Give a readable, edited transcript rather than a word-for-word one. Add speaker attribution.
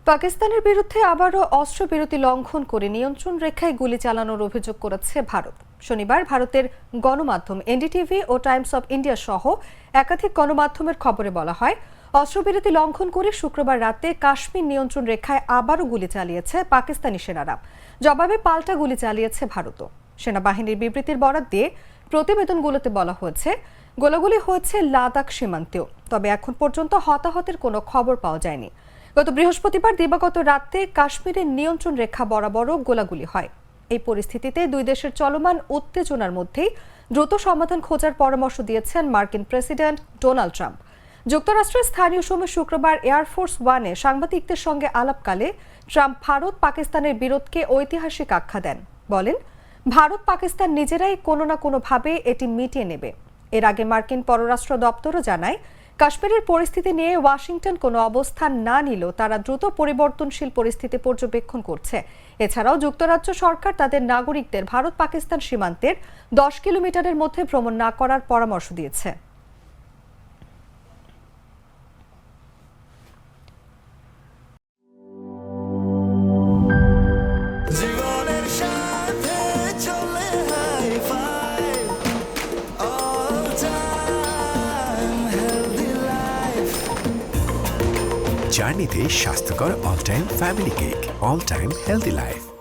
Speaker 1: পাকিস্তানের বিরুদ্ধে আবারও অস্ত্রবিরতি লঙ্ঘন করে নিয়ন্ত্রণ রেখায় গুলি চালানোর অভিযোগ করেছে ভারত। শনিবার ভারতের গণমাধ্যম এনডিটিভি ও টাইমস অব ইন্ডিয়া সহ একাধিক গণমাধ্যমের খবরে বলা হয়, অস্ত্রবিরতি লঙ্ঘন করে শুক্রবার রাতে কাশ্মীর নিয়ন্ত্রণ রেখায় আবারও গুলি চালিয়েছে পাকিস্তানি সেনারা। জবাবে পাল্টা গুলি চালিয়েছে ভারতও। সেনাবাহিনীর বিবৃতির বরাত দিয়ে প্রতিবেদনগুলোতে বলা হয়েছে, গোলাগুলি হয়েছে লাদাখ সীমান্তেও, তবে এখন পর্যন্ত হতাহতের কোনো খবর পাওয়া যায়নি। গত বৃহস্পতিবার দিবাগত রাতে কাশ্মীরের নিয়ন্ত্রণ রেখা বরাবরও গোলাগুলি হয়। এই পরিস্থিতিতে দুই দেশের চলমান উত্তেজনার মধ্যেই দ্রুত সমাধান খোঁজার পরামর্শ দিয়েছেন মার্কিন প্রেসিডেন্ট ডোনাল্ড ট্রাম্প। যুক্তরাষ্ট্রের স্থানীয় সময় শুক্রবার এয়ারফোর্স ওয়ানে সাংবাদিকদের সঙ্গে আলাপকালে ট্রাম্প ভারত পাকিস্তানের বিরোধকে ঐতিহাসিক আখ্যা দেন। বলেন, ভারত পাকিস্তান নিজেরাই কোনো না কোনোভাবে এটি মিটিয়ে নেবে। এর আগে মার্কিন পররাষ্ট্র দপ্তরও জানায়, কাশ্মীরের পরিস্থিতি নিয়ে ওয়াশিংটন কোনো অবস্থান না নিলেও তারা দ্রুত পরিবর্তনশীল পরিস্থিতি পর্যবেক্ষণ করছে। এছাড়াও যুক্তরাজ্য সরকার তাদের নাগরিকদের ভারত পাকিস্তান সীমান্তের 10 কিলোমিটারের মধ্যে ভ্রমণ না করার পরামর্শ দিয়েছে।
Speaker 2: জার্নিতে স্বাস্থ্যকর all time family cake, all time healthy life.